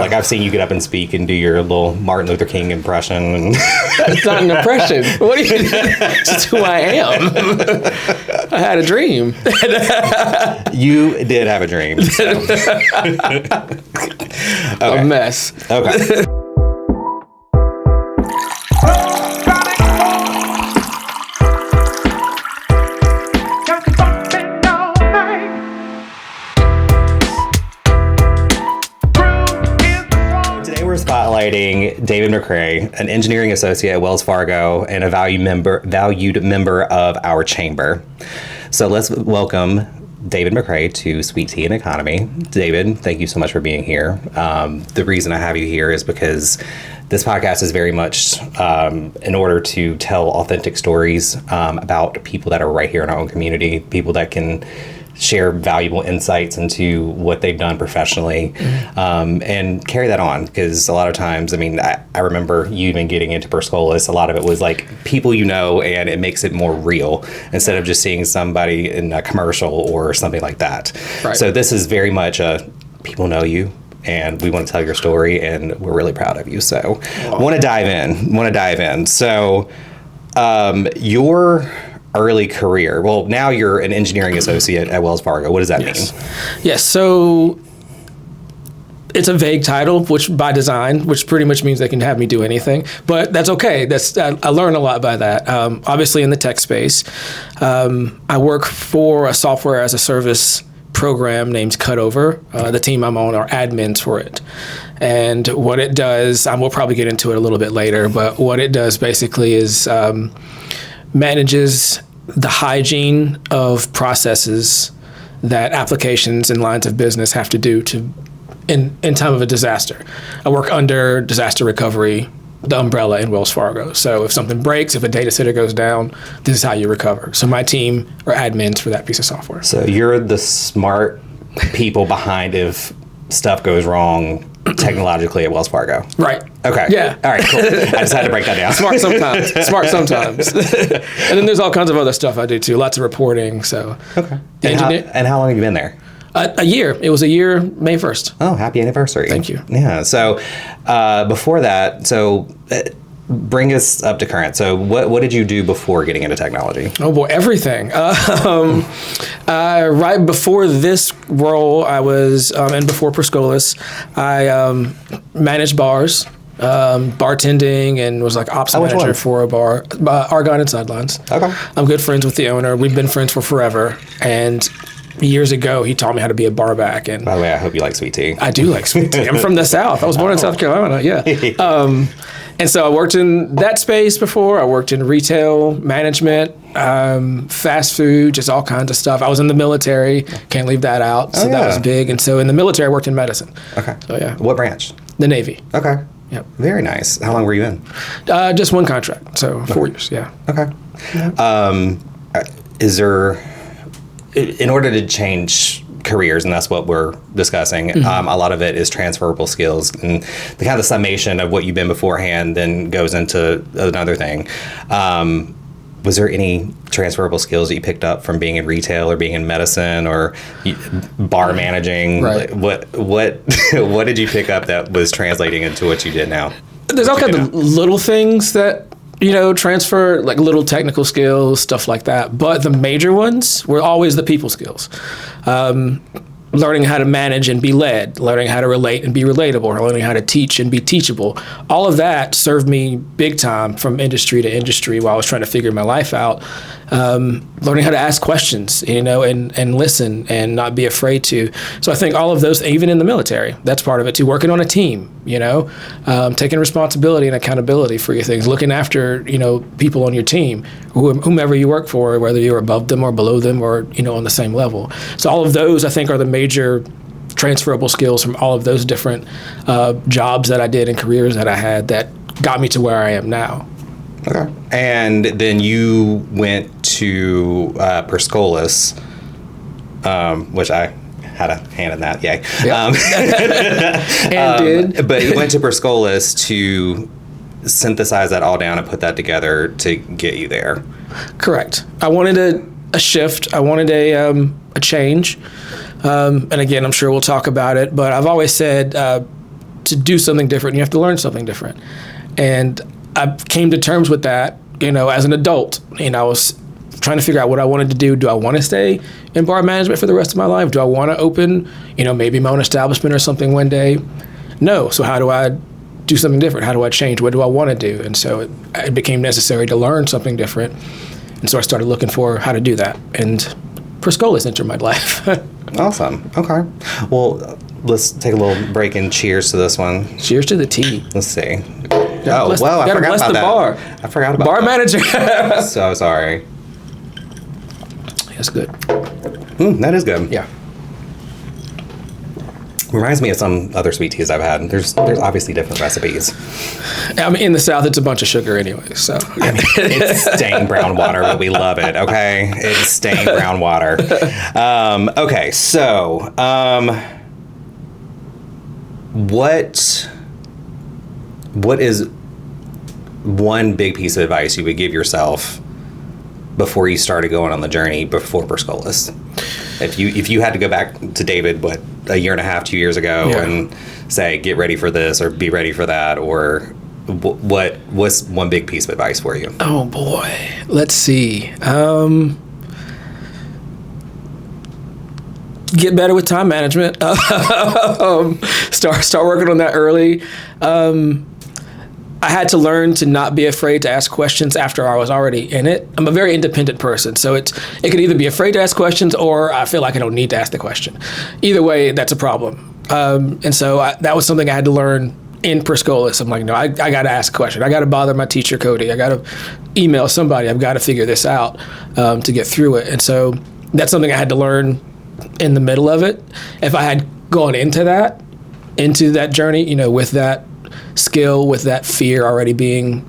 Like I've seen you get up and speak and do your little Martin Luther King impression. That's not an impression. What are you? It's just who I am. I had a dream. You did have a dream. So. A mess. Okay. Spotlighting David McRae, an engineering associate at Wells Fargo and a valued member of our chamber. So let's welcome David McRae to Sweet Tea and Economy. David, thank you so much for being here. The reason I have you here is because this podcast is very much in order to tell authentic stories about people that are right here in our own community, people that can share valuable insights into what they've done professionally, and carry that on. Because a lot of times, I mean, I remember you even getting into Perscolas, a lot of it was like people you know, and it makes it more real instead of just seeing somebody in a commercial or something like that. Right. So this is very much people know you, and we want to tell your story, and we're really proud of you. So want to dive in. So your early career. Well, now you're an engineering associate at Wells Fargo. What does that mean? Yes. So it's a vague title, which by design, which pretty much means they can have me do anything, but that's okay. I learn a lot by that. Obviously in the tech space, I work for a software as a service program named Cutover. The team I'm on are admins for it. And what it does, we'll probably get into it a little bit later, but what it does basically is manages the hygiene of processes that applications and lines of business have to do in time of a disaster. I work under disaster recovery, the umbrella in Wells Fargo. So if something breaks, if a data center goes down, this is how you recover. So my team are admins for that piece of software. So you're the smart people behind if stuff goes wrong technologically at Wells Fargo. Right. Okay. Yeah. All right, cool. I just had to break that down. Smart sometimes. And then there's all kinds of other stuff I do too. Lots of reporting. So. Okay. And how long have you been there? A year. It was a year, May 1st. Oh, happy anniversary. Thank you. Yeah. So before that, bring us up to current. So what did you do before getting into technology? Oh boy, everything. Right before this role, I was, and before Perscolas, I managed bars, bartending, and was like ops manager for a bar, Argonne and Sidelines. Okay. I'm good friends with the owner. We've been friends for forever. And years ago, he taught me how to be a bar back. And by the way, I hope you like sweet tea. I do like sweet tea. I'm from the South. I was born in South Carolina. Yeah. And so I worked in that space before. I worked in retail management, fast food, just all kinds of stuff. I was in the military. Can't leave that out. So that was big. And so in the military, I worked in medicine. Okay. So yeah. What branch? The Navy. Okay. Yep. Very nice. How long were you in? Just one contract. So 4 years. Yeah. Okay. Is there, in order to change careers, and that's what we're discussing, a lot of it is transferable skills, and the kind of summation of what you've been beforehand then goes into another thing. Was there any transferable skills that you picked up from being in retail or being in medicine or bar managing? Right. What did you pick up that was translating into what you did now? There's all kinds of little things that transfer, like little technical skills, stuff like that. But the major ones were always the people skills. Learning how to manage and be led, learning how to relate and be relatable, learning how to teach and be teachable. All of that served me big time from industry to industry while I was trying to figure my life out. Learning how to ask questions, and listen and not be afraid to. So I think all of those, even in the military, that's part of it too. Working on a team, taking responsibility and accountability for your things, looking after, people on your team, whomever you work for, whether you're above them or below them or, on the same level. So all of those, I think, are the major transferable skills from all of those different jobs that I did and careers that I had that got me to where I am now. Okay. And then you went to Perscolas, which I had a hand in that, yay. Yep. But you went to Perscolas to synthesize that all down and put that together to get you there. Correct. I wanted a shift. I wanted a change. And again, I'm sure we'll talk about it, but I've always said to do something different, you have to learn something different. And I came to terms with that, as an adult. I was trying to figure out what I wanted to do. Do I want to stay in bar management for the rest of my life? Do I want to open, maybe my own establishment or something one day? No. So how do I do something different? How do I change? What do I want to do? And so it became necessary to learn something different. And so I started looking for how to do that. And Perscolas entered my life. Awesome. Okay. Well, let's take a little break and cheers to this one. Cheers to the tea. Let's see. I forgot about that. Bar. I forgot about bar that. Manager. So sorry. That's good. That is good. Yeah. Reminds me of some other sweet teas I've had. There's obviously different recipes. In the South, it's a bunch of sugar anyway. So it's stained brown water, but we love it. Okay, it's stained brown water. Okay, so what is one big piece of advice you would give yourself before you started going on the journey before Perscolas? If you had to go back to David, a year and a half, 2 years ago, and say, get ready for this or be ready for that, or what's one big piece of advice for you? Oh boy, let's see. Get better with time management. Start working on that early. I had to learn to not be afraid to ask questions after I was already in it. I'm a very independent person, so it could either be afraid to ask questions or I feel like I don't need to ask the question. Either way, that's a problem. And so that was something I had to learn in Perscolas. I'm like, no, I got to ask a question. I got to bother my teacher, Cody. I got to email somebody. I've got to figure this out to get through it. And so that's something I had to learn in the middle of it. If I had gone into that journey, with that skill, with that fear already being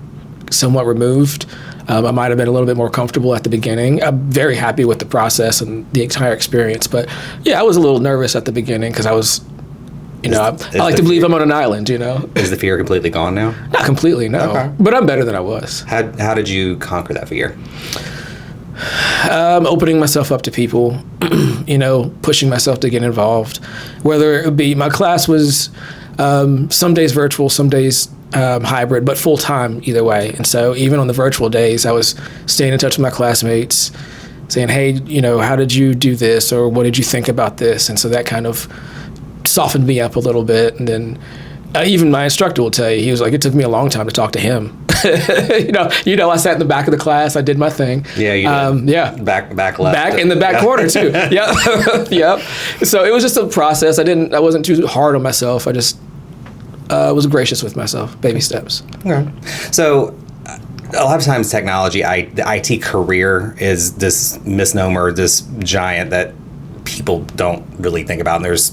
somewhat removed, I might have been a little bit more comfortable at the beginning. I'm very happy with the process and the entire experience, but yeah, I was a little nervous at the beginning because I was, I like to believe I'm on an island, Is the fear completely gone now? Not completely, no. Okay. But I'm better than I was. How did you conquer that fear? Opening myself up to people, pushing myself to get involved. Whether it would be, my class was some days virtual, some days hybrid, but full time either way. And so even on the virtual days, I was staying in touch with my classmates, saying, hey, how did you do this? Or what did you think about this? And so that kind of softened me up a little bit. And then even my instructor will tell you, he was like, it took me a long time to talk to him. I sat in the back of the class. I did my thing. Yeah, you did. Yeah. Back left. Back in the back corner too. Yep. Yep. So it was just a process. I wasn't too hard on myself. I just was gracious with myself. Baby steps. Okay. So a lot of times technology, the IT career is this misnomer, this giant that people don't really think about. And there's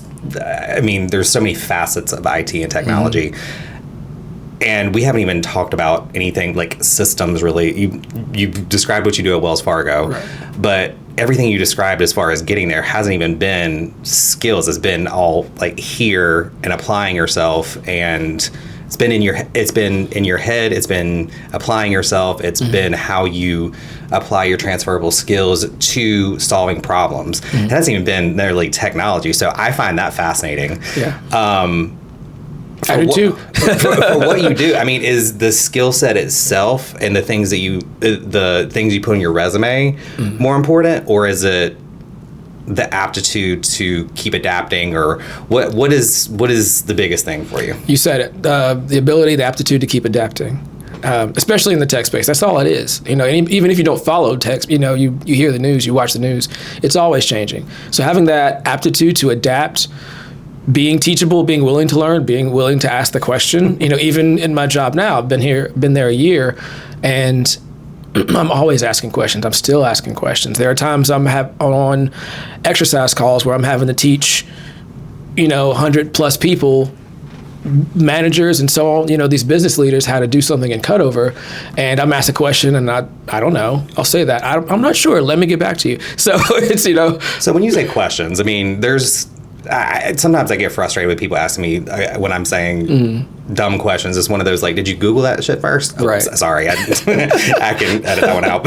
so many facets of IT and technology. Mm-hmm. And we haven't even talked about anything like systems, really. You described what you do at Wells Fargo, right. But everything you described as far as getting there hasn't even been skills. It's been all like here and applying yourself, and it's been in your head. It's been applying yourself. It's mm-hmm. been how you apply your transferable skills to solving problems. Mm-hmm. It hasn't even been nearly technology. So I find that fascinating. Yeah. I do too. for what you do, is the skill set itself and the things you put in your resume mm-hmm. more important, or is it the aptitude to keep adapting, or what is the biggest thing for you? You said it. The ability, the aptitude to keep adapting, especially in the tech space. That's all it is. Even if you don't follow tech, you hear the news, you watch the news. It's always changing. So having that aptitude to adapt. Being teachable, being willing to learn, being willing to ask the question. Even in my job now, I've been there a year, and I'm always asking questions. I'm still asking questions. There are times I'm on exercise calls where I'm having to teach, 100 plus people, managers and so on, these business leaders how to do something in Cutover, and I'm asked a question and I don't know. I'll say that. I'm not sure. Let me get back to you. So it's, So when you say questions, there's... sometimes I get frustrated with people asking me when I'm saying dumb questions. It's one of those like, did you Google that shit first? Oh, right. Sorry, I can edit that one out.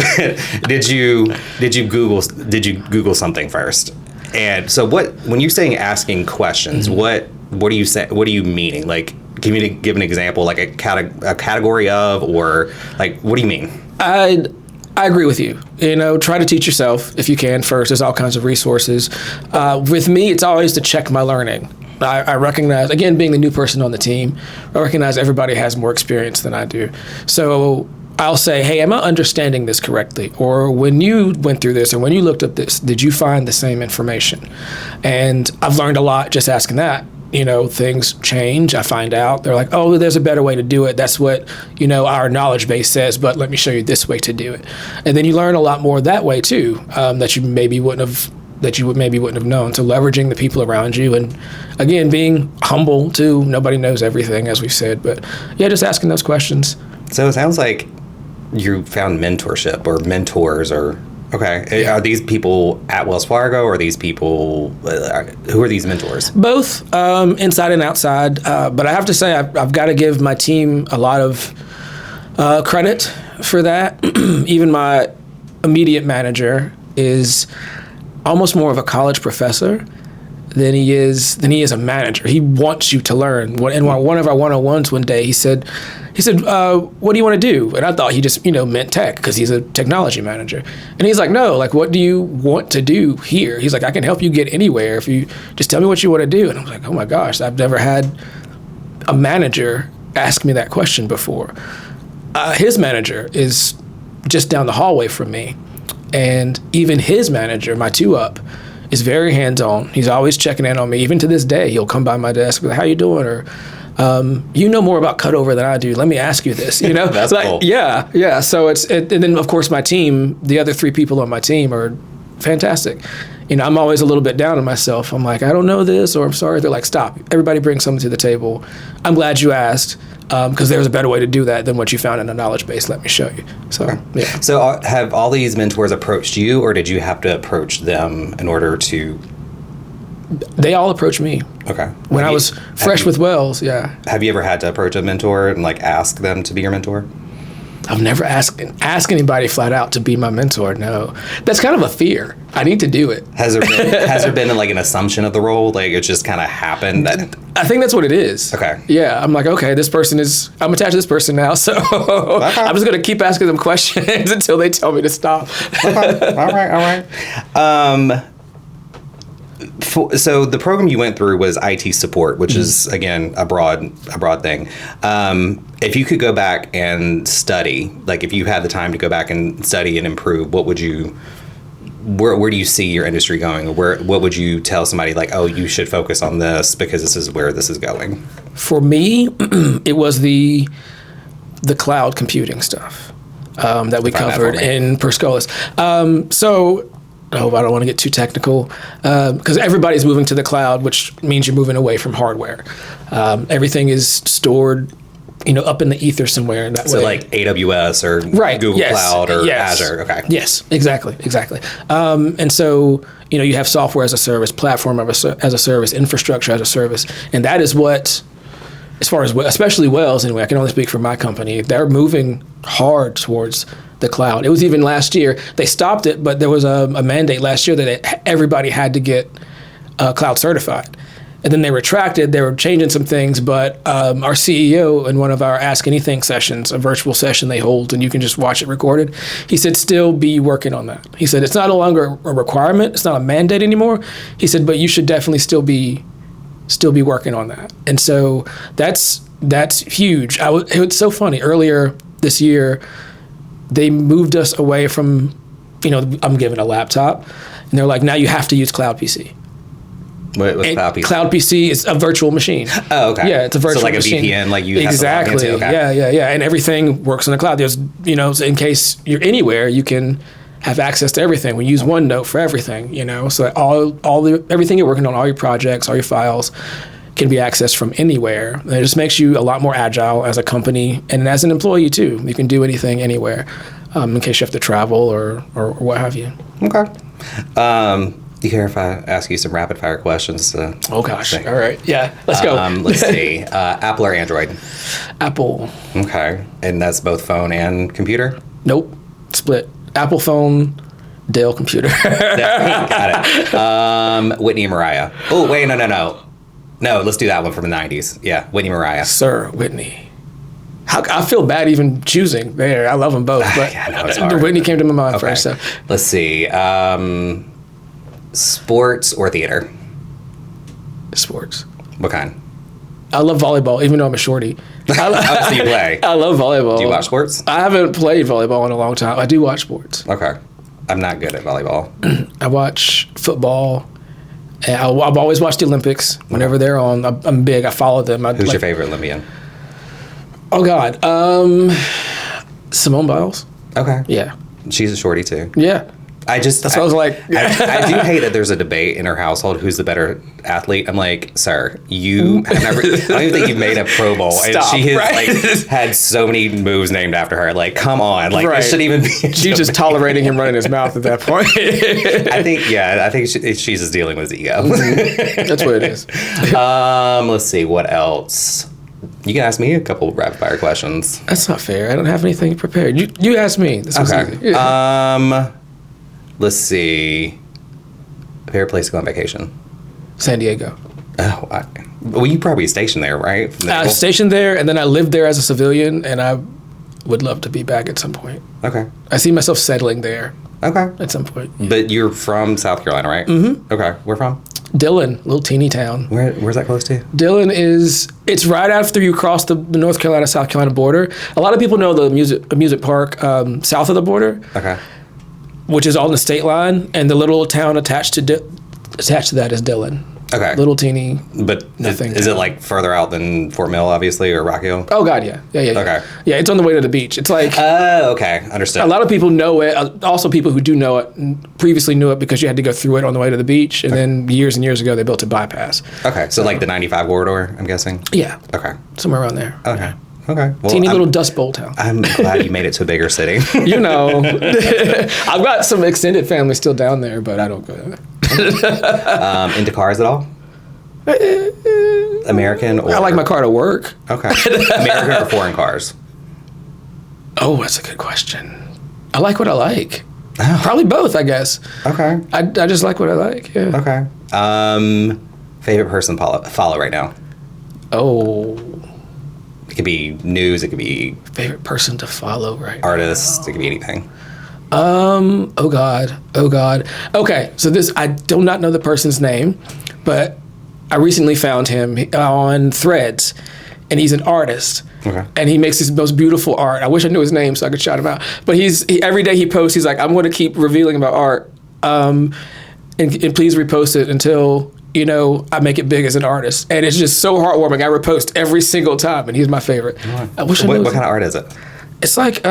Did you Google something first? And so when you're saying asking questions, what are you saying? What are you meaning? Like, Can you give an example, like a category of, or like, what do you mean? I agree with you. Try to teach yourself if you can first. There's all kinds of resources. With me, it's always to check my learning. I recognize, again, being the new person on the team, I recognize everybody has more experience than I do. So I'll say, hey, am I understanding this correctly? Or when you went through this, or when you looked up this, did you find the same information? And I've learned a lot just asking that. Things change. I find out. They're like, oh, there's a better way to do it. That's what, our knowledge base says, but let me show you this way to do it. And then you learn a lot more that way too, that you maybe wouldn't have known. So leveraging the people around you, and again, being humble too. Nobody knows everything, as we've said, but yeah, just asking those questions. So it sounds like you found mentorship or mentors, or okay. Are these people at Wells Fargo, or are these people, who are these mentors? Both, inside and outside. But I have to say, I've got to give my team a lot of credit for that. Even my immediate manager is almost more of a college professor than he is a manager. He wants you to learn. In one of our one-on-ones one day, he said, what do you want to do? And I thought he just, meant tech, because he's a technology manager. And he's like, no, like, what do you want to do here? He's like, I can help you get anywhere if you just tell me what you want to do. And I was like, oh my gosh, I've never had a manager ask me that question before. His manager is just down the hallway from me. And even his manager, my 2-up, is very hands-on. He's always checking in on me. Even to this day, he'll come by my desk and be like, how you doing? Or, you know more about Cutover than I do. Let me ask you this. That's like, cool. Yeah. So and then of course my team, the other 3 people on my team are fantastic. I'm always a little bit down on myself. I'm like, I don't know this, or I'm sorry. They're like, stop. Everybody bring something to the table. I'm glad you asked, because there's a better way to do that than what you found in a knowledge base. Let me show you. So, yeah. So have all these mentors approached you, or did you have to approach them in order to? They all approached me. Okay. When I was fresh with Wells, yeah. Have you ever had to approach a mentor and like ask them to be your mentor? I've never asked anybody flat out to be my mentor. No, that's kind of a fear. I need to do it. Has there been like an assumption of the role? Like it just kind of happened that? I think that's what it is. Okay. Yeah, I'm like, okay, I'm attached to this person now, so okay. I'm just gonna keep asking them questions until they tell me to stop. Okay. All right. So the program you went through was IT support, which is, again, a broad thing. If you could go back and study, like if you had the time to go back and study and improve, what would you, where do you see your industry going? Or what would you tell somebody like, oh, you should focus on this because this is where this is going? For me, it was the cloud computing stuff that we covered in Perscolis. I don't want to get too technical, because everybody's moving to the cloud, which means you're moving away from hardware. Everything is stored, up in the ether somewhere. In that way. Like AWS or Google Cloud or Azure. Okay. Yes, exactly. And so, you have software as a service, platform as a service, infrastructure as a service, and that is what, as far as especially Wells, anyway, I can only speak for my company. They're moving hard towards the cloud. It was even last year they stopped it, but there was a mandate last year that everybody had to get cloud certified, and then they retracted. They were changing some things, but our CEO in one of our Ask Anything sessions, a virtual session they hold, and you can just watch it recorded, he said, still be working on that. He said, it's not no longer a requirement, it's not a mandate anymore. He said, but you should definitely still be working on that. And so that's huge. It's so funny. Earlier this year, they moved us away from, I'm given a laptop, and they're like, now you have to use Cloud PC. What's Cloud PC? Cloud PC is a virtual machine. Oh, okay. Yeah, it's a virtual machine. So like a VPN, like you exactly. have to log into? Okay. Yeah. And everything works in the cloud. There's, so in case you're anywhere, you can have access to everything. We use OneNote for everything, So everything you're working on, all your projects, all your files, can be accessed from anywhere. And it just makes you a lot more agile as a company and as an employee too. You can do anything anywhere, in case you have to travel or what have you. Okay. You care if I ask you some rapid fire questions? Oh gosh. All right. Yeah. Let's go. Let's see. Apple or Android? Apple. Okay. And that's both phone and computer? Nope. Split. Apple phone, Dell computer. Got it. Whitney and Mariah. Oh, wait, no. No, let's do that one from the 90s. Yeah, Whitney Mariah. Sir Whitney. I feel bad even choosing there. I love them both, but Yeah, no, it's hard. Whitney came to my mind first. So. Let's see. Sports or theater? Sports. What kind? I love volleyball, even though I'm a shorty. So you play? I love volleyball. Do you watch sports? I haven't played volleyball in a long time. I do watch sports. Okay. I'm not good at volleyball. I watch football. And I've always watched the Olympics whenever they're on. I'm big. I follow them. Who's your favorite Olympian? Oh, God. Simone Biles. Okay. Yeah. She's a shorty, too. Yeah. That's what I was like. I do hate that there's a debate in her household who's the better athlete. I'm like, sir, you have never. I don't even think you've made a Pro Bowl, and she has like had so many moves named after her. Like, come on, like this shouldn't even be. She's just tolerating him running his mouth at that point. I think she's just dealing with his ego. That's what it is. Let's see what else. You can ask me a couple rapid fire questions. That's not fair. I don't have anything prepared. You ask me. This was Okay. easy. Yeah. Let's see. Favorite place to go on vacation? San Diego. Oh, well, you probably stationed there, right? I was stationed there, and then I lived there as a civilian, and I would love to be back at some point. Okay. I see myself settling there Okay. at some point. But you're from South Carolina, right? Mm-hmm. Okay. Where from? Dillon, little teeny town. Where's that close to? Dillon it's right after you cross the North Carolina-South Carolina border. A lot of people know the music park south of the border. Okay. Which is on the state line, and the little town attached to that is Dillon. Okay. Little teeny. But nothing. Is it like further out than Fort Mill, obviously, or Rock Hill? Oh God, yeah. Okay. Yeah, it's on the way to the beach. It's like. Oh, okay, understood. A lot of people know it. Also, people who do know it previously knew it because you had to go through it on the way to the beach, and then years and years ago they built a bypass. Okay, so like the 95 corridor, I'm guessing. Yeah. Okay. Somewhere around there. Okay. Okay. Well, Teeny little Dust Bowl town. I'm glad you made it to a bigger city. You know, I've got some extended family still down there, but I don't go there. Into cars at all? American or? I like my car to work. Okay. American or foreign cars? Oh, that's a good question. I like what I like. Oh. Probably both, I guess. Okay. I just like what I like. Yeah. Okay. Favorite person follow right now? Oh. It could be news. It could be favorite person to follow right artists. now. It could be anything. Oh God. Okay, so I do not know the person's name, but I recently found him on Threads, and he's an artist. Okay. And he makes his most beautiful art. I wish I knew his name so I could shout him out. But every day he posts, he's like, I'm going to keep revealing my art, and please repost it until I make it big as an artist. And it's just so heartwarming. I repost every single time, and he's my favorite. I wish I knew. What kind of art is it? It's like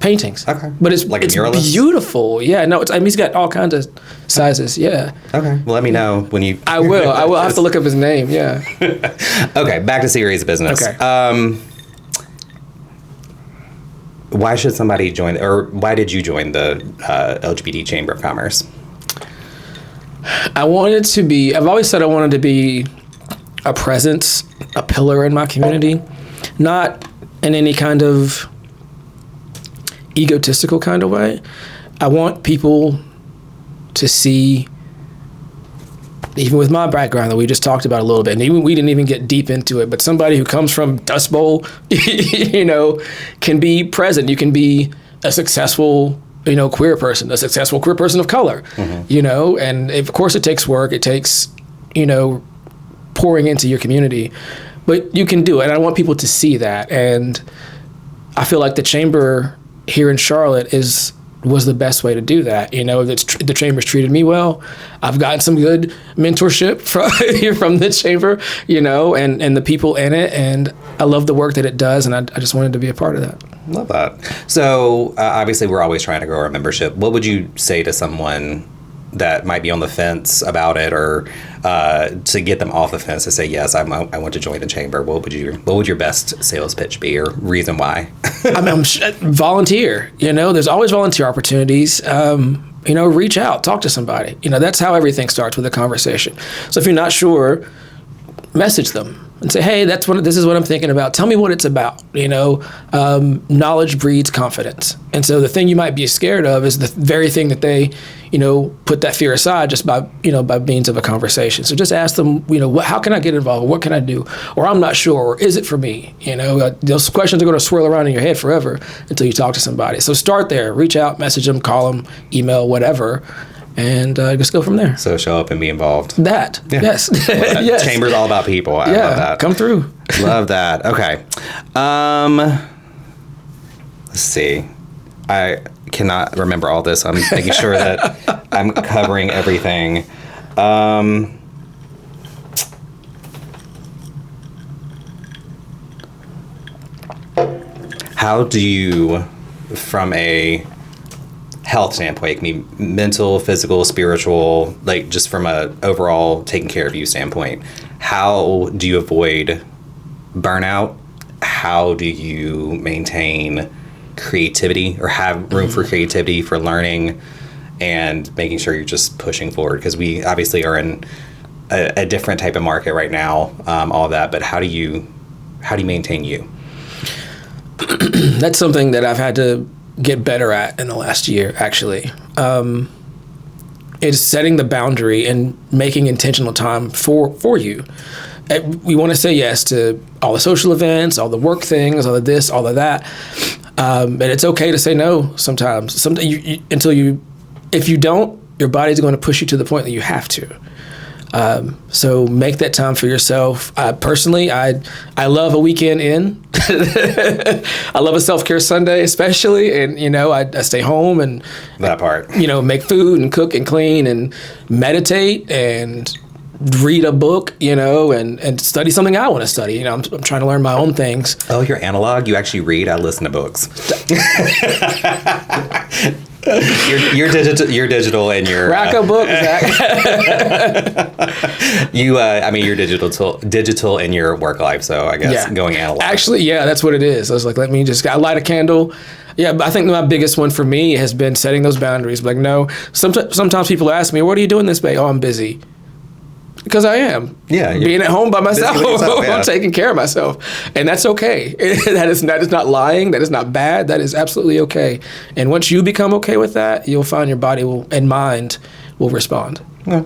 paintings. Okay. But it's like it's a muralist? Beautiful. Yeah. No. He's got all kinds of sizes. Yeah. Okay. Well, let me know when you. I will. I will have to look up his name. Yeah. Okay. Back to serious business. Okay. Why should somebody join, or why did you join the LGBT Chamber of Commerce? I've always said I wanted to be a presence, a pillar in my community, not in any kind of egotistical kind of way. I want people to see, even with my background that we just talked about a little bit, and even we didn't even get deep into it, but somebody who comes from Dust Bowl, can be present. You can be a successful queer person, a successful queer person of color, and of course it takes work. It takes, pouring into your community, but you can do it. And I want people to see that. And I feel like the chamber here in Charlotte was the best way to do that. The chamber's treated me well. I've gotten some good mentorship from the chamber, and the people in it. And I love the work that it does. And I just wanted to be a part of that. Love that. So obviously we're always trying to grow our membership. What would you say to someone that might be on the fence about it, or to get them off the fence to say, yes, I want to join the chamber? What would your best sales pitch be, or reason why? Volunteer. There's always volunteer opportunities. Reach out, talk to somebody. That's how everything starts, with a conversation. So if you're not sure, message them and say, hey, this is what I'm thinking about. Tell me what it's about. Knowledge breeds confidence. And so the thing you might be scared of is the very thing that they, put that fear aside just by means of a conversation. So just ask them, how can I get involved? What can I do? Or I'm not sure. Or is it for me? Those questions are going to swirl around in your head forever until you talk to somebody. So start there. Reach out, message them, call them, email, whatever. And just go from there. So show up and be involved. That. Yeah. Yes. Well, yes. Chamber's all about people. I love that. Come through. Love that. Okay. Let's see. I cannot remember all this. I'm making sure that I'm covering everything. How do you, from a health standpoint, it can be mental, physical, spiritual, like just from a overall taking care of you standpoint, how do you avoid burnout? How do you maintain creativity or have room for creativity, for learning, and making sure you're just pushing forward? Because we obviously are in a different type of market right now, all of that, but how do you maintain you? That's something that I've had to get better at in the last year, actually. Is setting the boundary and making intentional time for you. We want to say yes to all the social events, all the work things, all of this, all of that. And it's okay to say no sometimes. If you don't, your body's going to push you to the point that you have to. So make that time for yourself. Personally, I love a weekend in. I love a self-care Sunday, especially. And, I stay home and that part, make food and cook and clean and meditate and read a book, and study something I want to study. I'm trying to learn my own things. Oh, you're analog? You actually read? I listen to books. You're digital and you're rack a book, Zach. You're digital in your work life, so I guess going analog. Actually, that's what it is. I was like, I light a candle. Yeah, but I think my biggest one for me has been setting those boundaries. Like, no, sometimes people ask me, what are you doing this day? Oh, I'm busy. Because I am. Yeah. Being at home by myself. I'm taking care of myself. And that's okay. That is not lying. That is not bad. That is absolutely okay. And once you become okay with that, you'll find your body and mind will respond. Yeah.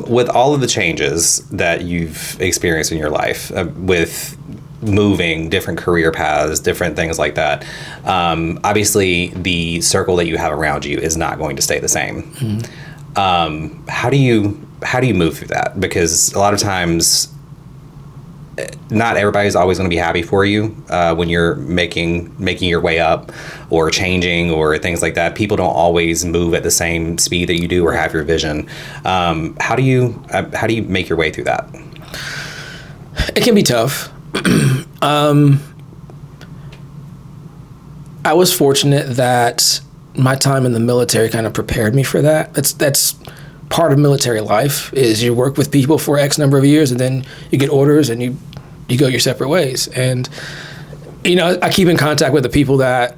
With all of the changes that you've experienced in your life, with moving, different career paths, different things like that, obviously the circle that you have around you is not going to stay the same. Mm-hmm. How do you move through that? Because a lot of times, not everybody's always going to be happy for you when you're making your way up or changing or things like that. People don't always move at the same speed that you do or have your vision. How do you make your way through that? It can be tough. I was fortunate that my time in the military kind of prepared me for that. That's part of military life, is you work with people for X number of years and then you get orders and you go your separate ways. And, I keep in contact with the people that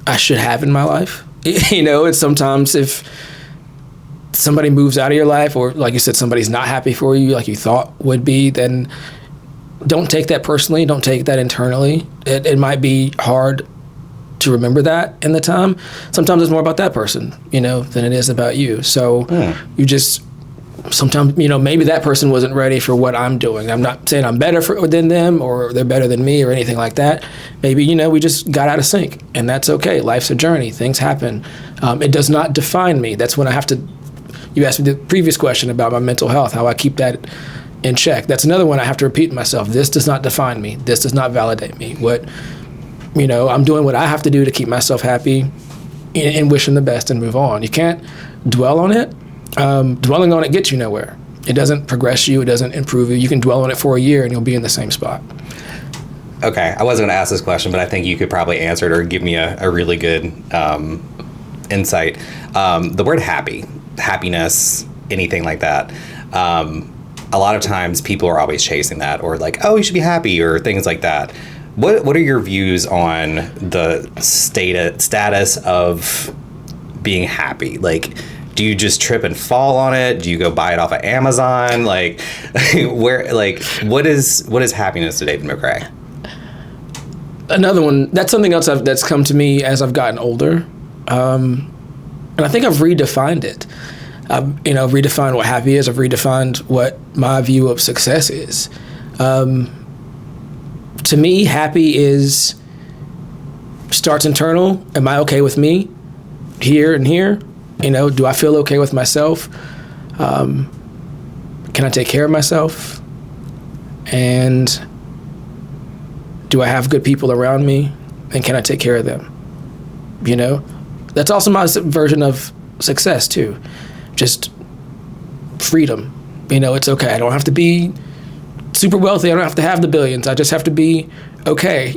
I should have in my life. It's sometimes if somebody moves out of your life, or like you said, somebody's not happy for you like you thought would be, then don't take that personally. Don't take that internally. It might be hard to remember that in the time. Sometimes it's more about that person, than it is about you. So you just sometimes, maybe that person wasn't ready for what I'm doing. I'm not saying I'm better than them or they're better than me or anything like that. Maybe, we just got out of sync, and that's okay. Life's a journey. Things happen. It does not define me. That's when I have to, you asked me the previous question about my mental health, how I keep that in check. That's another one I have to repeat to myself. This does not define me. This does not validate me. I'm doing what I have to do to keep myself happy and wish them the best and move on. You can't dwell on it. Dwelling on it gets you nowhere. It doesn't progress you. It doesn't improve you. You can dwell on it for a year and you'll be in the same spot. Okay. I wasn't going to ask this question, but I think you could probably answer it or give me a really good insight. The word happiness, anything like that. A lot of times people are always chasing that, or like, oh, you should be happy, or things like that. What are your views on the status of being happy? Like, do you just trip and fall on it? Do you go buy it off of Amazon? Like, what is happiness to David McRae? Another one, that's something else that's come to me as I've gotten older. And I think I've redefined it. I've redefined what happy is. I've redefined what my view of success is. To me, happy starts internal. Am I okay with me here and here? Do I feel okay with myself? Can I take care of myself? And do I have good people around me? And can I take care of them? That's also my version of success too. Just freedom. It's okay. I don't have to be super wealthy. I don't have to have the billions. I just have to be okay.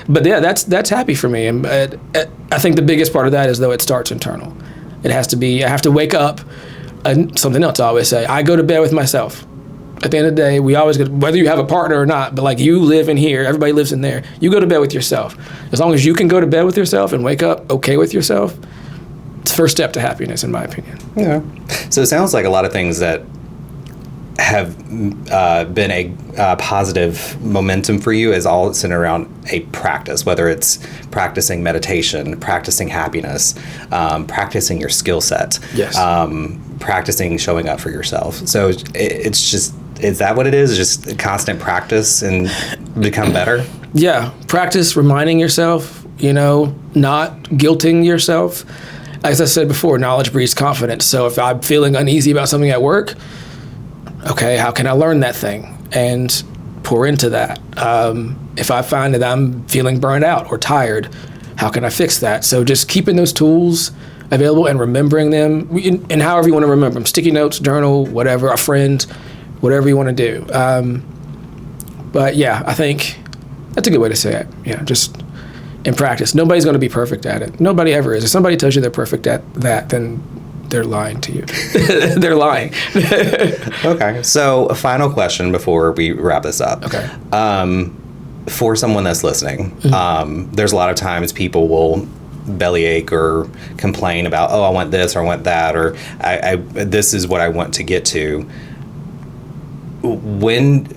But yeah, that's happy for me. And I think the biggest part of that is, though, it starts internal. It has to be, I have to wake up, and something else I always say, I go to bed with myself. At the end of the day, we always go, whether you have a partner or not, but like, you live in here, everybody lives in there. You go to bed with yourself. As long as you can go to bed with yourself and wake up okay with yourself, it's the first step to happiness, in my opinion. Yeah. So it sounds like a lot of things that have been a positive momentum for you is all centered around a practice, whether it's practicing meditation, practicing happiness, practicing your skill set, yes. Practicing showing up for yourself. So it's just, is that what it is? Just constant practice and become better? Yeah. Practice reminding yourself, not guilting yourself. As I said before, knowledge breeds confidence. So if I'm feeling uneasy about something at work, okay, how can I learn that thing and pour into that? If I find that I'm feeling burned out or tired, how can I fix that? So just keeping those tools available and remembering them, and however you want to remember them, sticky notes, journal, whatever, a friend, whatever you want to do. But yeah, I think that's a good way to say it. Yeah, just in practice. Nobody's going to be perfect at it. Nobody ever is. If somebody tells you they're perfect at that, then they're lying to you. They're lying. Okay. So a final question before we wrap this up. Okay. For someone that's listening, there's a lot of times people will bellyache or complain about, oh, I want this or I want that, or I this is what I want to get to. When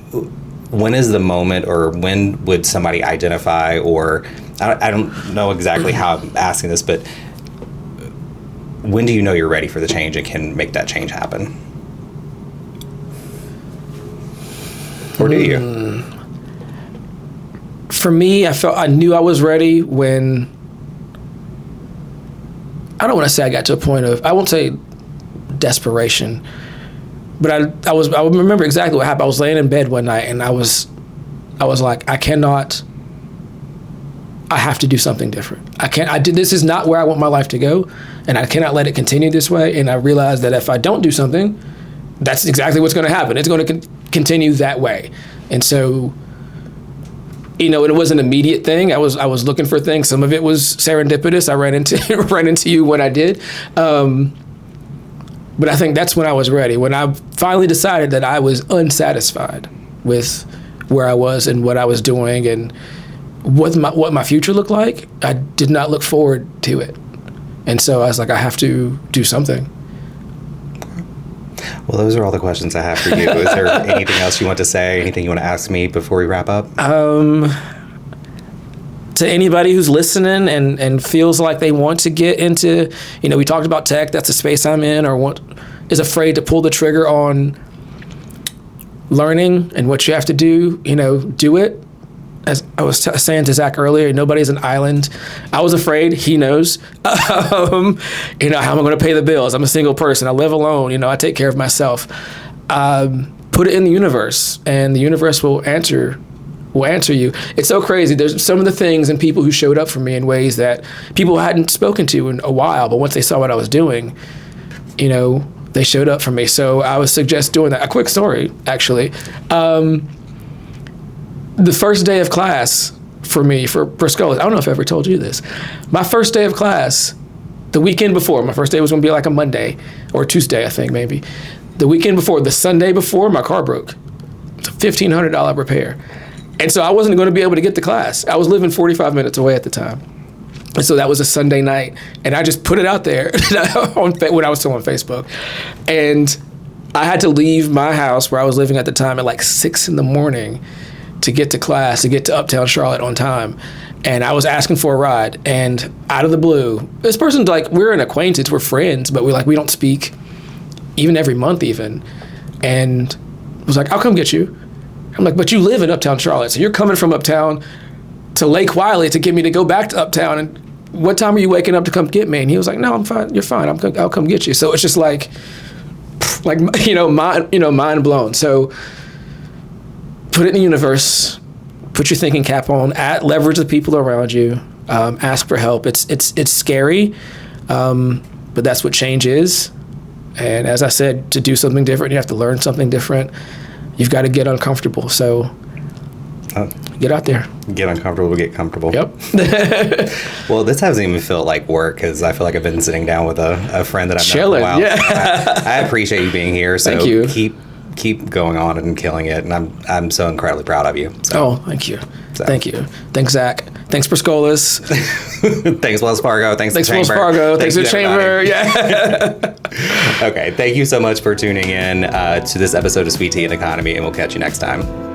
is the moment, or when would somebody identify, or I don't know exactly how I'm asking this, but when do you know you're ready for the change and can make that change happen? Or do you? For me, I knew I was ready when, I don't want to say I got to a point of, I won't say desperation, but I remember exactly what happened. I was laying in bed one night and I was like, I have to do something different. This is not where I want my life to go, and I cannot let it continue this way. And I realized that if I don't do something, that's exactly what's going to happen. It's going to continue that way. And so, it was an immediate thing. I was looking for things. Some of it was serendipitous. I ran into you when I did. But I think that's when I was ready. When I finally decided that I was unsatisfied with where I was and what I was doing and what my future looked like, I did not look forward to it. And so I was like, I have to do something. Well, those are all the questions I have for you. Is there anything else you want to say? Anything you want to ask me before we wrap up? To anybody who's listening and feels like they want to get into, we talked about tech, that's the space I'm in, or is afraid to pull the trigger on learning and what you have to do, do it. As I was saying to Zach earlier, nobody's an island. I was afraid. He knows. How am I going to pay the bills? I'm a single person. I live alone. I take care of myself. Put it in the universe, and the universe will answer you. It's so crazy. There's some of the things and people who showed up for me in ways that people hadn't spoken to in a while, but once they saw what I was doing, they showed up for me. So I would suggest doing that. A quick story, actually. The first day of class for me, for scholars, I don't know if I ever told you this. My first day of class, the weekend before, my first day was going to be like a Monday or Tuesday, I think, maybe. The weekend before, the Sunday before, my car broke. It's a $1,500 repair. And so I wasn't going to be able to get to class. I was living 45 minutes away at the time. And so that was a Sunday night, and I just put it out there when I was still on Facebook. And I had to leave my house where I was living at the time at like 6 a.m. to get to class, to get to Uptown Charlotte on time. And I was asking for a ride, and out of the blue, this person's like, we're an acquaintance, we're friends, but we don't speak even every month even. And was like, I'll come get you. I'm like, but you live in Uptown Charlotte, so you're coming from Uptown to Lake Wiley to get me to go back to Uptown, and what time are you waking up to come get me? And he was like, no, I'm fine. You're fine. I'll come get you. So it's just like mind blown. So put it in the universe, put your thinking cap on, leverage the people around you, ask for help. It's scary, but that's what change is. And as I said, to do something different, you have to learn something different. You've got to get uncomfortable. So get out there. Get uncomfortable to get comfortable. Yep. Well, this doesn't even feel like work because I feel like I've been sitting down with a friend that I've known for a while. Yeah. I appreciate you being here. So Thank you. Keep going on and killing it. And I'm so incredibly proud of you. So. Oh, thank you. Thank you. Thanks, Zach. Thanks, Perscolas. Thanks, Wells Fargo. Thanks, Thanks, the Chamber. Wells Fargo. Thanks, the Chamber. Yeah. Okay. Thank you so much for tuning in to this episode of Sweet Tea and Economy, and we'll catch you next time.